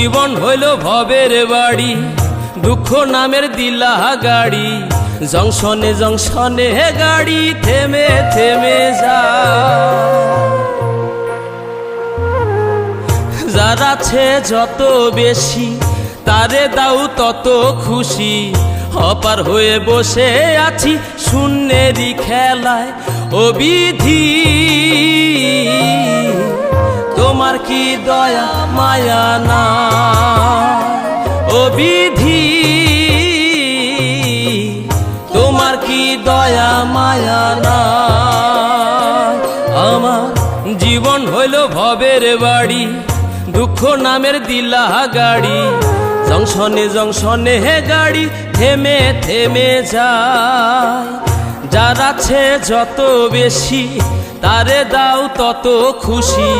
জীবন হইল ভবের বাড়ি, দুঃখ নামের দিলা গাড়ি। জংশনে জংশনে গাড়ি থেমে থেমে যায়। যার আছে যত বেশি তারে দাও তত খুশি। অপার হয়ে বসে আছি শূন্যেরই খেলায়। ও বিধি তোমার কি দয়া মায়া না? ও বিধি তোমার কি দয়া মায়া না? আমার জীবন হইল ভবের বাড়ি, দুঃখ নামের দিলা গাড়ি। জংশনে জংশনে গাড়ি থেমে থেমে যায়। যার আছে যত বেশি তারে দাও তত খুশি।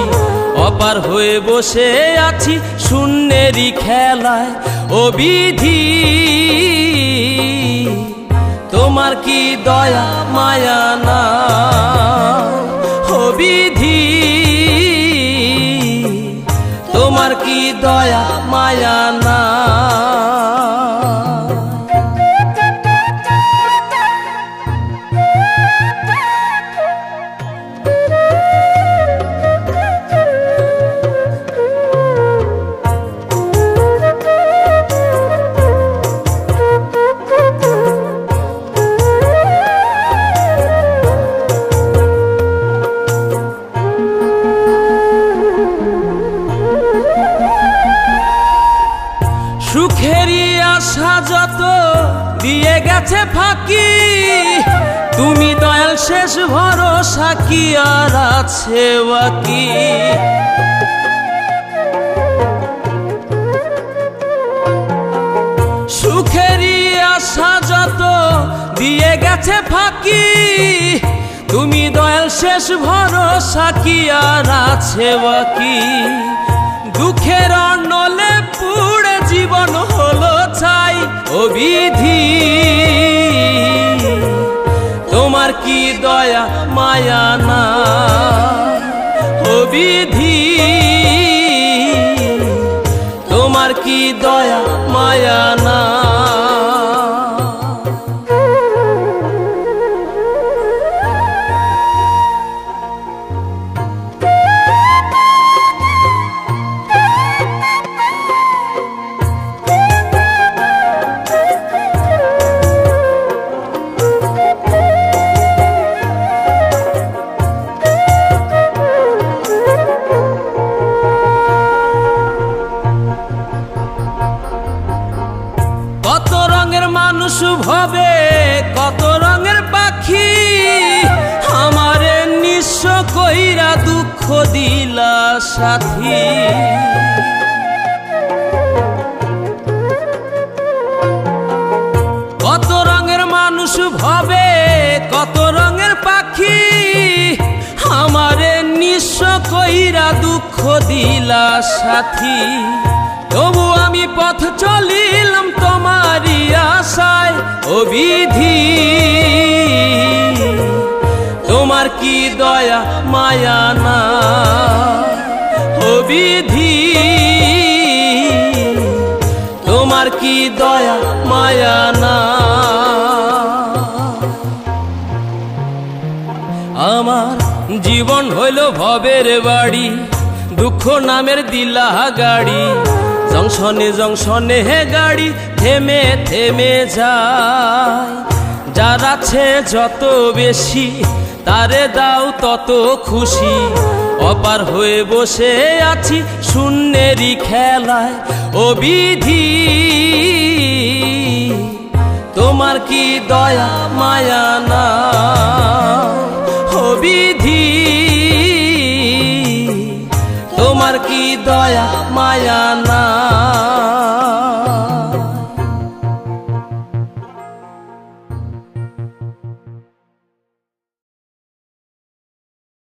অপার হয়ে বসে আছি শূন্যেরই খেলায়। ও বিধি তোমার কি দয়া মায়া না? ও বিধি তোমার কি দয়া মায়া না? সুখেরই আশা যত দিয়ে গেছে ফাঁকি। তুমি দয়াল শেষ ভরসা কি আর আছে বাকি? সুখেরই আশা যত দিয়ে গেছে ফাঁকি। তুমি দয়াল শেষ ভরসা কি আর আছে বাকি? দুঃখের অনলে পুড়ে জীবন হলো ছাই। ও বিধি তোমার কি দয়া মায়া না? ও বিধি তোমার কি দয়া মায়া না? কত রঙের মানুষ ভবে কত রঙের পাখি। আমারে নিঃস্ব কইরা দুঃখ দিলা সাথী। কত রঙের মানুষ ভবে কত রঙের পাখি। আমারে নিঃস্ব কইরা দুঃখ দিলা সাথী। তবু আমি পথ চলিলাম তোমারই আশায়। ও বিধি তোমার কি দয়া মায়া না? ও বিধি তোমার কি দয়া মায়া না? আমার জীবন হইল ভবের বাড়ি, দুঃখ নামের দিলা গাড়ি। জংশনে জংশনে গাড়ি থেমে থেমে যায়। যার আছে যত বেশি তারে দাও তত খুশি। অপার হয়ে বসে আছি শূন্যেরই খেলায়। ও বিধি তোমার কি দয়া মায়া না? ও বিধি